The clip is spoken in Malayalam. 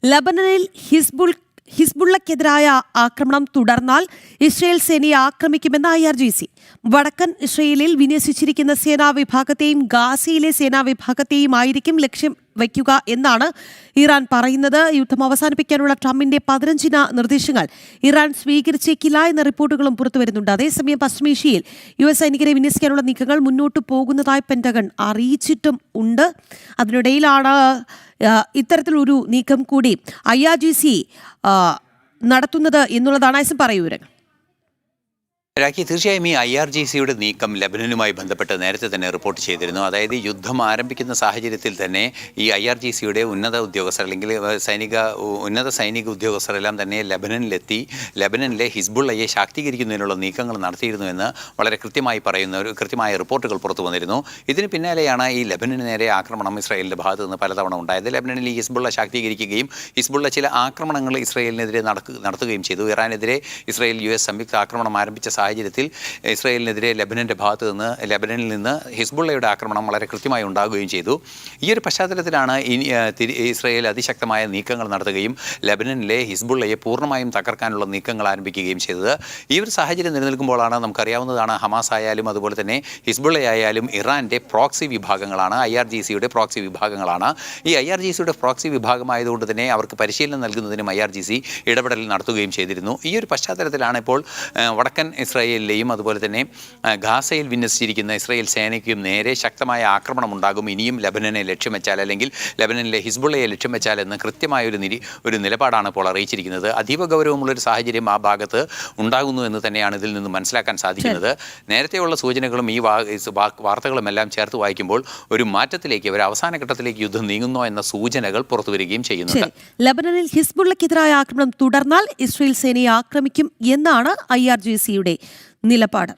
ലബനനിൽ ഹിസ്ബുള്ളക്കെതിരായ ആക്രമണം തുടർന്നാൽ ഇസ്രയേൽ സേനയെ ആക്രമിക്കുമെന്ന് IRGC. വടക്കൻ ഇസ്രയേലിൽ വിന്യസിച്ചിരിക്കുന്ന സേനാ വിഭാഗത്തെയും ഗാസയിലെ സേനാ വിഭാഗത്തെയും ആയിരിക്കും ലക്ഷ്യം വയ്ക്കുക എന്നാണ് ഇറാൻ പറയുന്നത്. യുദ്ധം അവസാനിപ്പിക്കാനുള്ള ട്രംപിന്റെ 15 നിർദ്ദേശങ്ങൾ ഇറാൻ സ്വീകരിച്ചേക്കില്ല എന്ന റിപ്പോർട്ടുകളും പുറത്തുവരുന്നുണ്ട്. അതേസമയം പശ്ചിമേഷ്യയിൽ US സൈനികരെ വിന്യസിക്കാനുള്ള നീക്കങ്ങൾ മുന്നോട്ട് പോകുന്നതായി പെന്റഗൺ അറിയിച്ചിട്ടും ഉണ്ട്. അതിനിടയിലാണ് ഇത്തരത്തിലൊരു നീക്കം കൂടി IRGC നടത്തുന്നത് എന്നുള്ളതാണ് പറയൂ. രാഖി, തീർച്ചയായും ഈ IRGCയുടെ നീക്കം ലബനനുമായി ബന്ധപ്പെട്ട് നേരത്തെ തന്നെ റിപ്പോർട്ട് ചെയ്തിരുന്നു. അതായത് യുദ്ധം ആരംഭിക്കുന്ന സാഹചര്യത്തിൽ തന്നെ ഈ IRGCയുടെ ഉന്നത ഉദ്യോഗസ്ഥർ അല്ലെങ്കിൽ ഉന്നത സൈനിക ഉദ്യോഗസ്ഥരെല്ലാം തന്നെ ലബനനിലെത്തി ലബനനിലെ ഹിസ്ബുള്ളയെ ശാക്തീകരിക്കുന്നതിനുള്ള നീക്കങ്ങൾ നടത്തിയിരുന്നുവെന്ന് വളരെ കൃത്യമായ റിപ്പോർട്ടുകൾ പുറത്തു വന്നിരുന്നു. ഇതിന് പിന്നാലെയാണ് ഈ ലബനന് നേരെ ആക്രമണം ഇസ്രായേലിൻ്റെ ഭാഗത്തു നിന്ന് പലതവണ ഉണ്ടായത്. ലബനനിൽ ഈ ഹിസ്ബുള്ള ശാക്തീകരിക്കുകയും ഹിസ്ബുള്ള ചില ആക്രമണങ്ങൾ ഇസ്രായേലിനെതിരെ നടത്തുകയും ചെയ്തു. ഇറാനെതിരെ ഇസ്രായേൽ US സംയുക്ത ആക്രമണം ആരംഭിച്ച സാഹചര്യത്തിൽ ഇസ്രായേലിനെതിരെ ലബനനിൽ നിന്ന് ഹിസ്ബുള്ളയുടെ ആക്രമണം വളരെ കൃത്യമായി ഉണ്ടാകുകയും ചെയ്തു. ഈ ഒരു പശ്ചാത്തലത്തിലാണ് ഇസ്രായേൽ അതിശക്തമായ നീക്കങ്ങൾ നടത്തുകയും ലബനനിലെ ഹിസ്ബുള്ളയെ പൂർണ്ണമായും തകർക്കാനുള്ള നീക്കങ്ങൾ ആരംഭിക്കുകയും ചെയ്തത്. ഈ ഒരു സാഹചര്യം നിലനിൽക്കുമ്പോഴാണ് നമുക്കറിയാവുന്നതാണ് ഹമാസ് ആയാലും അതുപോലെ തന്നെ ഹിസ്ബുള്ളയായാലും ഇറാൻ്റെ പ്രോക്സി വിഭാഗങ്ങളാണ്, IRGCയുടെ പ്രോക്സി വിഭാഗങ്ങളാണ്. ഈ IRGCയുടെ പ്രോക്സി വിഭാഗമായതുകൊണ്ട് തന്നെ അവർക്ക് പരിശീലനം നൽകുന്നതിനും IRGC ഇടപെടൽ നടത്തുകയും ചെയ്തിരുന്നു. ഈ ഒരു പശ്ചാത്തലത്തിലാണ് ഇപ്പോൾ വടക്കൻ ഇസ്രായേലിലെയും അതുപോലെ തന്നെ ഗാസയിൽ വിന്യസിച്ചിരിക്കുന്ന ഇസ്രായേൽ സേനയ്ക്കും നേരെ ശക്തമായ ആക്രമണം ഉണ്ടാകും ഇനിയും ലബനനെ ലക്ഷ്യം വെച്ചാൽ, അല്ലെങ്കിൽ ലബനനിലെ ഹിസ്ബുള്ളയെ ലക്ഷ്യം വെച്ചാൽ എന്ന് കൃത്യമായ ഒരു നിലപാടാണ് ഇപ്പോൾ അറിയിച്ചിരിക്കുന്നത്. അതീവ ഗൗരവമുള്ളൊരു സാഹചര്യം ആ ഭാഗത്ത് ഉണ്ടാകുന്നു എന്ന് തന്നെയാണ് ഇതിൽ നിന്ന് മനസ്സിലാക്കാൻ സാധിക്കുന്നത്. നേരത്തെയുള്ള സൂചനകളും ഈ വാർത്തകളും എല്ലാം ചേർത്ത് വായിക്കുമ്പോൾ ഒരു മാറ്റത്തിലേക്ക്, ഒരു അവസാന ഘട്ടത്തിലേക്ക് യുദ്ധം നീങ്ങുന്നോ എന്ന സൂചനകൾ പുറത്തു വരികയും ചെയ്യുന്നുണ്ട്. ലബനനിൽ ഹിസ്ബുള്ളക്കെതിരായ ആക്രമണം തുടർന്നാൽ ഇസ്രായേൽ സേനയെ ആക്രമിക്കും എന്നാണ് IRGCയുടെ നിലപാട്.